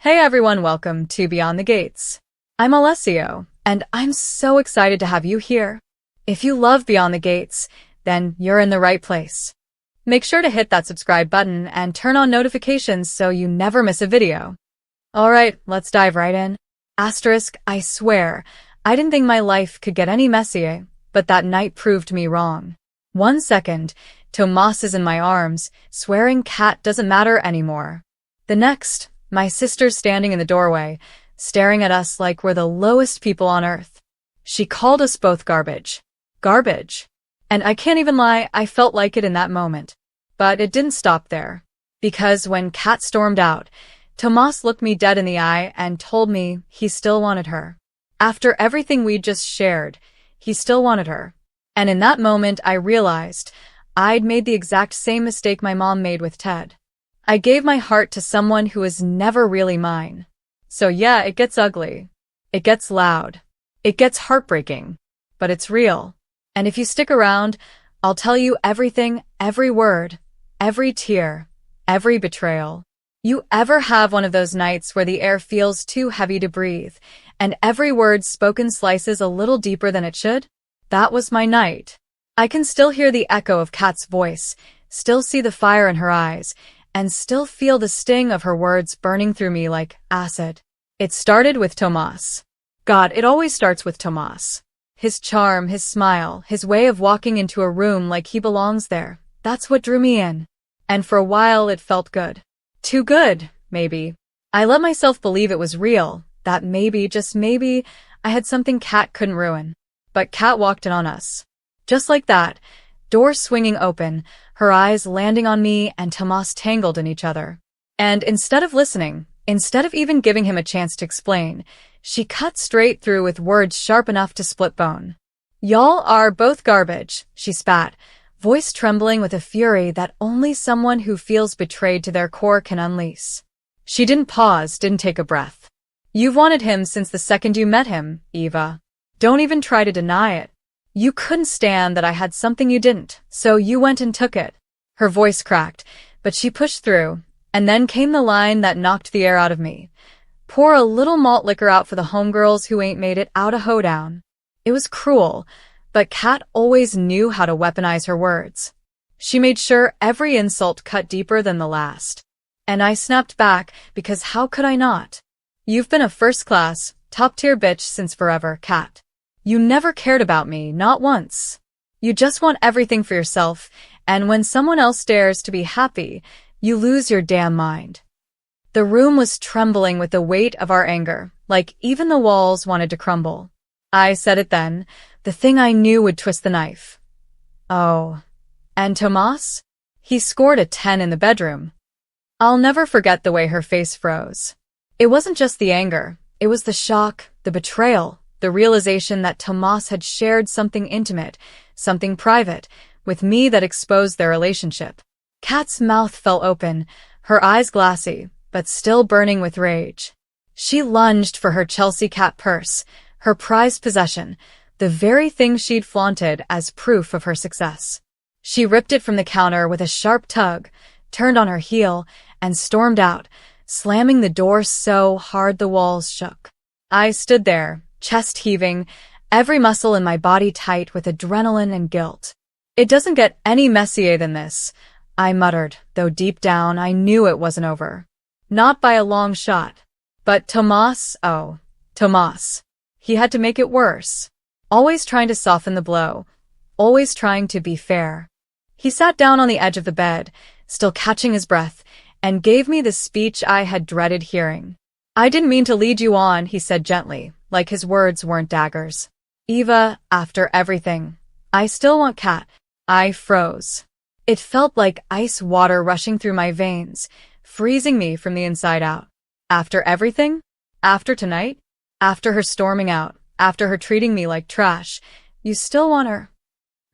Hey everyone, welcome to Beyond the Gates. I'm Alessio, and I'm so excited to have you here. If you love Beyond the Gates, then you're in the right place. Make sure to hit that subscribe button and turn on notifications so you never miss a video. Alright, let's dive right in. Asterisk, I swear, I didn't think my life could get any messier, but that night proved me wrong. 1 second, Tomas is in my arms, swearing cat doesn't matter anymore. The next, my sister's standing in the doorway, staring at us like we're the lowest people on earth. She called us both garbage. Garbage. And I can't even lie, I felt like it in that moment. But it didn't stop there. Because when Kat stormed out, Tomas looked me dead in the eye and told me he still wanted her. After everything we'd just shared, he still wanted her. And in that moment, I realized I'd made the exact same mistake my mom made with Ted. I gave my heart to someone who was never really mine. So yeah, it gets ugly. It gets loud. It gets heartbreaking. But it's real. And if you stick around, I'll tell you everything, every word, every tear, every betrayal. You ever have one of those nights where the air feels too heavy to breathe, and every word spoken slices a little deeper than it should? That was my night. I can still hear the echo of Kat's voice, still see the fire in her eyes, and still feel the sting of her words burning through me like acid. It started with Tomas. God, it always starts with Tomas. His charm, his smile, his way of walking into a room like he belongs there. That's what drew me in. And for a while it felt good. Too good, maybe. I let myself believe it was real, that maybe, just maybe, I had something Kat couldn't ruin. But Kat walked in on us. Just like that, door swinging open, her eyes landing on me and Tomas tangled in each other. And instead of listening, instead of even giving him a chance to explain, she cut straight through with words sharp enough to split bone. Y'all are both garbage, she spat, voice trembling with a fury that only someone who feels betrayed to their core can unleash. She didn't pause, didn't take a breath. You've wanted him since the second you met him, Eva. Don't even try to deny it. You couldn't stand that I had something you didn't, so you went and took it. Her voice cracked, but she pushed through, and then came the line that knocked the air out of me. Pour a little malt liquor out for the homegirls who ain't made it out a hoedown. It was cruel, but Kat always knew how to weaponize her words. She made sure every insult cut deeper than the last. And I snapped back, because how could I not? You've been a first-class, top-tier bitch since forever, Kat. You never cared about me, not once. You just want everything for yourself, and when someone else dares to be happy, you lose your damn mind. The room was trembling with the weight of our anger, like even the walls wanted to crumble. I said it then, the thing I knew would twist the knife. Oh. And Tomas? He scored a 10 in the bedroom. I'll never forget the way her face froze. It wasn't just the anger, it was the shock, the betrayal, the realization that Tomas had shared something intimate, something private, with me that exposed their relationship. Kat's mouth fell open, her eyes glassy, but still burning with rage. She lunged for her Chelsea cat purse, her prized possession, the very thing she'd flaunted as proof of her success. She ripped it from the counter with a sharp tug, turned on her heel, and stormed out, slamming the door so hard the walls shook. I stood there, chest heaving, every muscle in my body tight with adrenaline and guilt. It doesn't get any messier than this, I muttered, though deep down I knew it wasn't over. Not by a long shot. But Tomas, oh, Tomas. He had to make it worse. Always trying to soften the blow. Always trying to be fair. He sat down on the edge of the bed, still catching his breath, and gave me the speech I had dreaded hearing. I didn't mean to lead you on, he said gently, like his words weren't daggers. Eva, after everything, I still want Kat. I froze. It felt like ice water rushing through my veins, freezing me from the inside out. After everything? After tonight? After her storming out? After her treating me like trash? You still want her?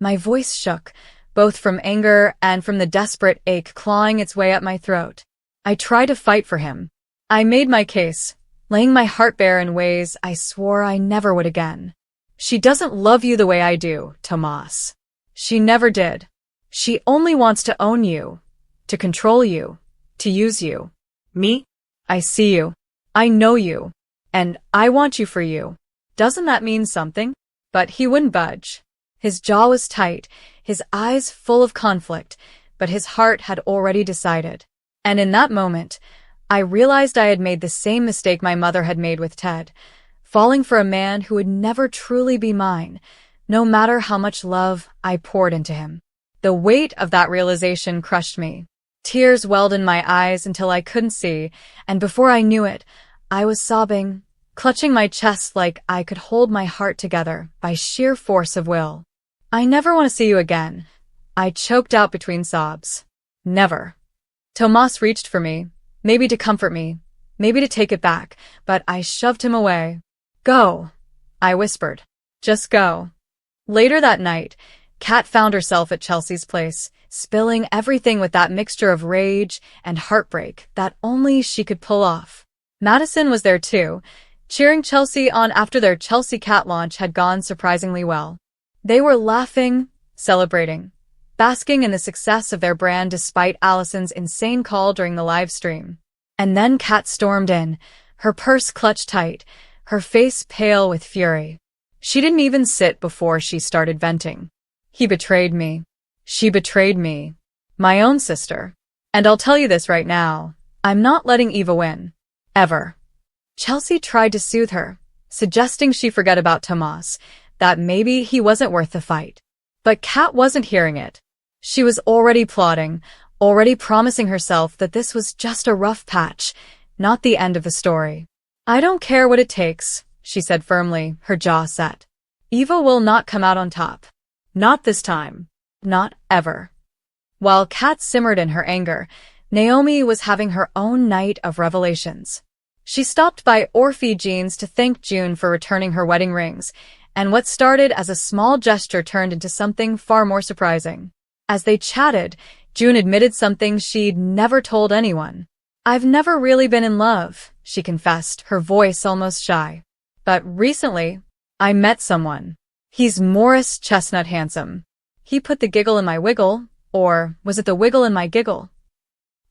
My voice shook, both from anger and from the desperate ache clawing its way up my throat. I tried to fight for him. I made my case, laying my heart bare in ways I swore I never would again. She doesn't love you the way I do, Tomas. She never did. She only wants to own you, to control you, to use you. Me? I see you. I know you. And I want you for you. Doesn't that mean something? But he wouldn't budge. His jaw was tight, his eyes full of conflict, but his heart had already decided. And in that moment, I realized I had made the same mistake my mother had made with Ted, falling for a man who would never truly be mine, no matter how much love I poured into him. The weight of that realization crushed me. Tears welled in my eyes until I couldn't see, and before I knew it, I was sobbing, clutching my chest like I could hold my heart together by sheer force of will. I never want to see you again, I choked out between sobs. Never. Tomas reached for me, maybe to comfort me, maybe to take it back, but I shoved him away. Go, I whispered. Just go. Later that night, Kat found herself at Chelsea's place, spilling everything with that mixture of rage and heartbreak that only she could pull off. Madison was there too, cheering Chelsea on after their Chelsea Cat launch had gone surprisingly well. They were laughing, celebrating, basking in the success of their brand despite Allison's insane call during the live stream. And then Kat stormed in, her purse clutched tight, her face pale with fury. She didn't even sit before she started venting. He betrayed me. She betrayed me. My own sister. And I'll tell you this right now, I'm not letting Eva win. Ever. Chelsea tried to soothe her, suggesting she forget about Tomas, that maybe he wasn't worth the fight. But Kat wasn't hearing it. She was already plotting, already promising herself that this was just a rough patch, not the end of the story. I don't care what it takes, she said firmly, her jaw set. Eva will not come out on top. Not this time. Not ever. While Kat simmered in her anger, Naomi was having her own night of revelations. She stopped by Orphe Jeans to thank June for returning her wedding rings, and what started as a small gesture turned into something far more surprising. As they chatted, June admitted something she'd never told anyone. I've never really been in love, she confessed, her voice almost shy. But recently, I met someone. He's Morris Chestnut handsome. He put the giggle in my wiggle, or was it the wiggle in my giggle?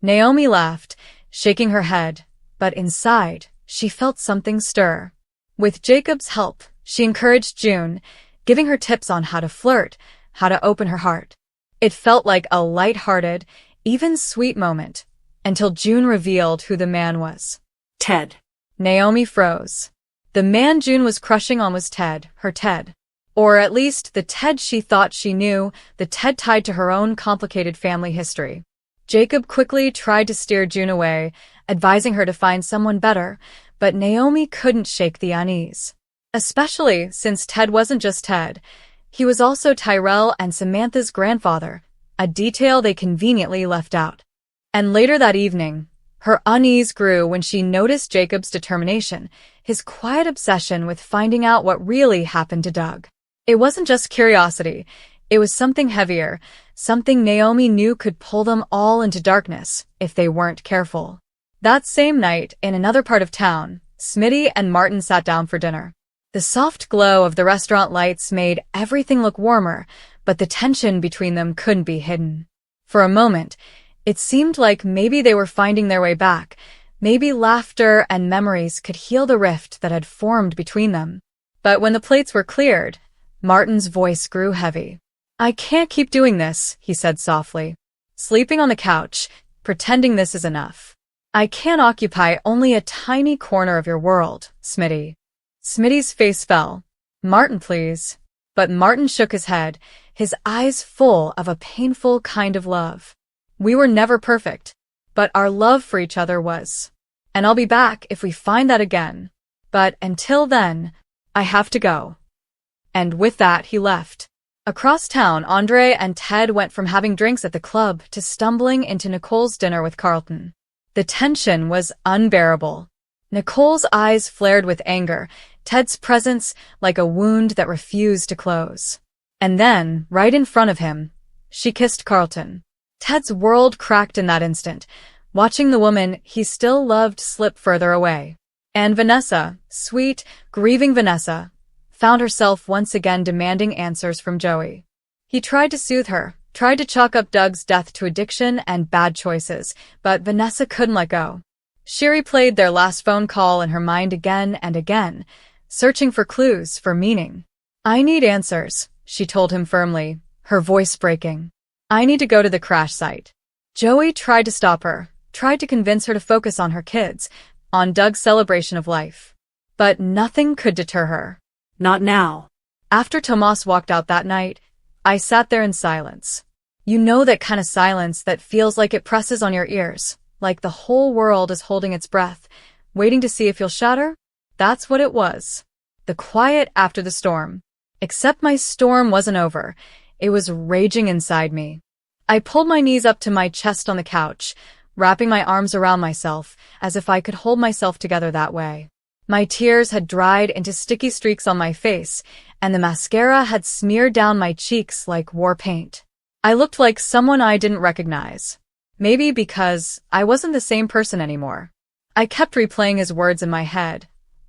Naomi laughed, shaking her head, but inside, she felt something stir. With Jacob's help, she encouraged June, giving her tips on how to flirt, how to open her heart. It felt like a light-hearted, even sweet moment, until June revealed who the man was. Ted. Naomi froze. The man June was crushing on was Ted, her Ted. Or at least the Ted she thought she knew, the Ted tied to her own complicated family history. Jacob quickly tried to steer June away, advising her to find someone better, but Naomi couldn't shake the unease. Especially since Ted wasn't just Ted. He was also Tyrell and Samantha's grandfather, a detail they conveniently left out. And later that evening, her unease grew when she noticed Jacob's determination, his quiet obsession with finding out what really happened to Doug. It wasn't just curiosity, it was something heavier, something Naomi knew could pull them all into darkness if they weren't careful. That same night, in another part of town, Smitty and Martin sat down for dinner. The soft glow of the restaurant lights made everything look warmer, but the tension between them couldn't be hidden. For a moment, it seemed like maybe they were finding their way back, maybe laughter and memories could heal the rift that had formed between them. But when the plates were cleared, Martin's voice grew heavy. I can't keep doing this, he said softly. Sleeping on the couch, pretending this is enough. I can't occupy only a tiny corner of your world, Smitty. Smitty's face fell. Martin, please. But Martin shook his head, his eyes full of a painful kind of love. We were never perfect, but our love for each other was. And I'll be back if we find that again. But until then, I have to go. And with that, he left. Across town, Andre and Ted went from having drinks at the club to stumbling into Nicole's dinner with Carlton. The tension was unbearable. Nicole's eyes flared with anger, Ted's presence like a wound that refused to close. And then, right in front of him, she kissed Carlton. Ted's world cracked in that instant, watching the woman he still loved slip further away. And Vanessa, sweet, grieving Vanessa, found herself once again demanding answers from Joey. He tried to soothe her, tried to chalk up Doug's death to addiction and bad choices, but Vanessa couldn't let go. She replayed their last phone call in her mind again and again, searching for clues, for meaning. "I need answers," she told him firmly, her voice breaking. "I need to go to the crash site." Joey tried to stop her, tried to convince her to focus on her kids, on Doug's celebration of life. But nothing could deter her. Not now. After Tomas walked out that night, I sat there in silence. You know, that kind of silence that feels like it presses on your ears, like the whole world is holding its breath, waiting to see if you'll shatter? That's what it was. The quiet after the storm. Except my storm wasn't over. It was raging inside me. I pulled my knees up to my chest on the couch, wrapping my arms around myself, as if I could hold myself together that way. My tears had dried into sticky streaks on my face, and the mascara had smeared down my cheeks like war paint. I looked like someone I didn't recognize. Maybe because I wasn't the same person anymore. I kept replaying his words in my head.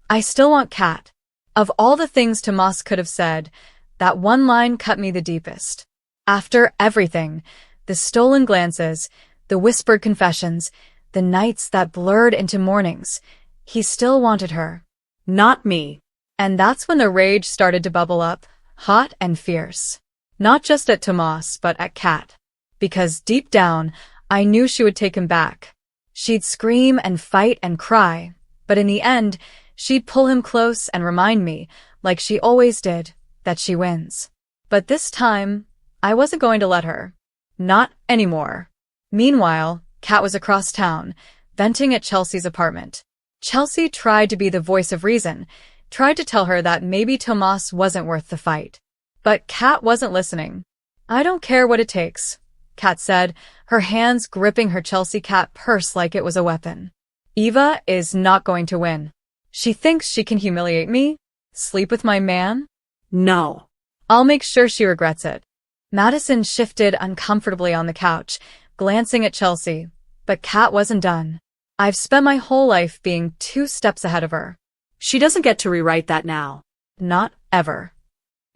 "I still want Kat." Of all the things Tomas could have said, that one line cut me the deepest. After everything, the stolen glances, the whispered confessions, the nights that blurred into mornings, he still wanted her. Not me. And that's when the rage started to bubble up, hot and fierce. Not just at Tomas, but at Kat. Because deep down, I knew she would take him back. She'd scream and fight and cry, but in the end, she'd pull him close and remind me, like she always did, that she wins. But this time, I wasn't going to let her. Not anymore. Meanwhile, Kat was across town, venting at Chelsea's apartment. Chelsea tried to be the voice of reason, tried to tell her that maybe Tomas wasn't worth the fight. But Kat wasn't listening. "I don't care what it takes," Kat said, her hands gripping her Chelsea cat purse like it was a weapon. "Eva is not going to win. She thinks she can humiliate me? Sleep with my man? No. I'll make sure she regrets it." Madison shifted uncomfortably on the couch, glancing at Chelsea, but Kat wasn't done. "I've spent my whole life being 2 steps ahead of her. She doesn't get to rewrite that now." Not ever.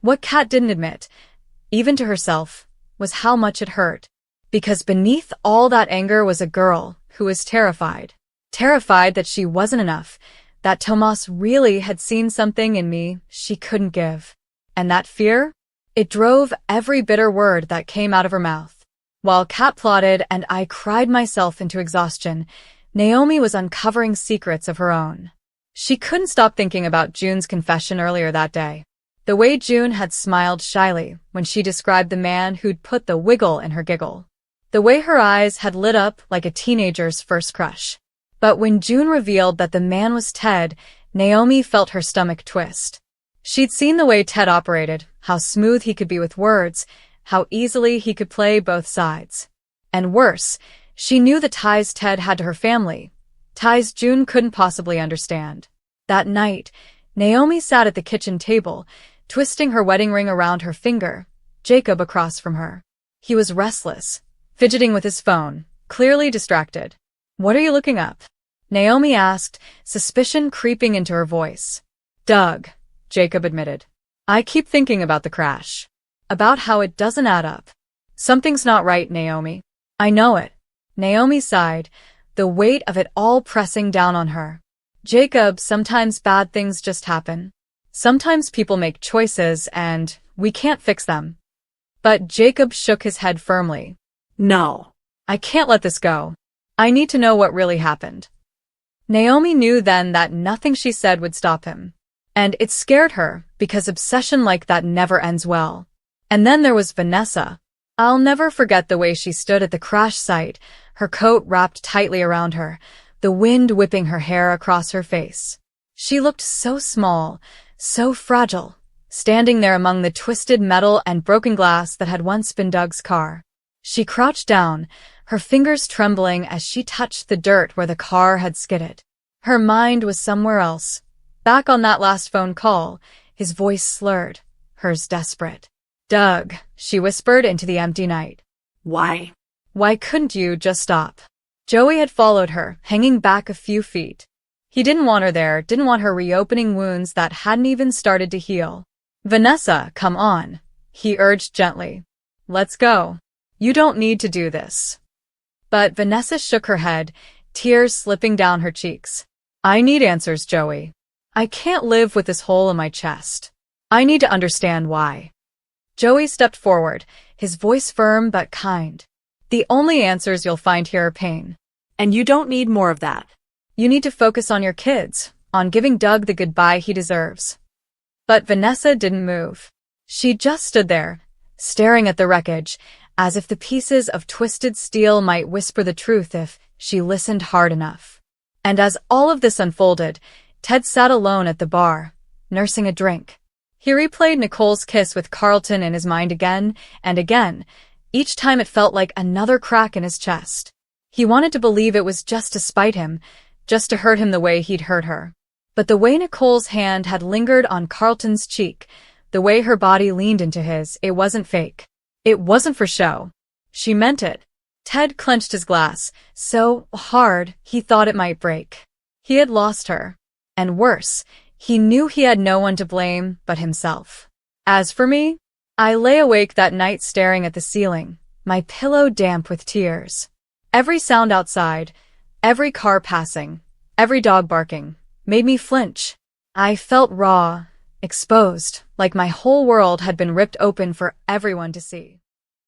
What Kat didn't admit, even to herself, was how much it hurt. Because beneath all that anger was a girl who was terrified. Terrified that she wasn't enough, that Tomas really had seen something in me she couldn't give. And that fear? It drove every bitter word that came out of her mouth. While Kat plotted and I cried myself into exhaustion, Naomi was uncovering secrets of her own. She couldn't stop thinking about June's confession earlier that day. The way June had smiled shyly when she described the man who'd put the wiggle in her giggle. The way her eyes had lit up like a teenager's first crush. But when June revealed that the man was Ted, Naomi felt her stomach twist. She'd seen the way Ted operated, how smooth he could be with words, how easily he could play both sides. And worse, she knew the ties Ted had to her family, ties June couldn't possibly understand. That night, Naomi sat at the kitchen table, twisting her wedding ring around her finger, Jacob across from her. He was restless, fidgeting with his phone, clearly distracted. "What are you looking up?" Naomi asked, suspicion creeping into her voice. "Doug," Jacob admitted. "I keep thinking about the crash. About how it doesn't add up. Something's not right, Naomi." "I know it." Naomi sighed, the weight of it all pressing down on her. "Jacob, sometimes bad things just happen. Sometimes people make choices and we can't fix them." But Jacob shook his head firmly. "No. I can't let this go. I need to know what really happened." Naomi knew then that nothing she said would stop him. And it scared her, because obsession like that never ends well. And then there was Vanessa. I'll never forget the way she stood at the crash site, her coat wrapped tightly around her, the wind whipping her hair across her face. She looked so small, so fragile, standing there among the twisted metal and broken glass that had once been Doug's car. She crouched down, her fingers trembling as she touched the dirt where the car had skidded. Her mind was somewhere else. Back on that last phone call, his voice slurred, hers desperate. "Doug," she whispered into the empty night. "Why? Why couldn't you just stop?" Joey had followed her, hanging back a few feet. He didn't want her there, didn't want her reopening wounds that hadn't even started to heal. "Vanessa, come on," he urged gently. "Let's go. You don't need to do this." But Vanessa shook her head, tears slipping down her cheeks. I need answers, Joey. I can't live with this hole in my chest. I need to understand why. Joey stepped forward, his voice firm but kind. The only answers you'll find here are pain. And you don't need more of that. You need to focus on your kids, on giving Doug the goodbye he deserves. But Vanessa didn't move. She just stood there, staring at the wreckage, as if the pieces of twisted steel might whisper the truth if she listened hard enough. And as all of this unfolded, Ted sat alone at the bar, nursing a drink. He replayed Nicole's kiss with Carlton in his mind again and again. Each time it felt like another crack in his chest. He wanted to believe it was just to spite him, just to hurt him the way he'd hurt her. But the way Nicole's hand had lingered on Carlton's cheek, the way her body leaned into his, it wasn't fake. It wasn't for show. She meant it. Ted clenched his glass, so hard he thought it might break. He had lost her. And worse, he knew he had no one to blame but himself. As for me, I lay awake that night staring at the ceiling, my pillow damp with tears. Every sound outside, every car passing, every dog barking, made me flinch. I felt raw, exposed, like my whole world had been ripped open for everyone to see.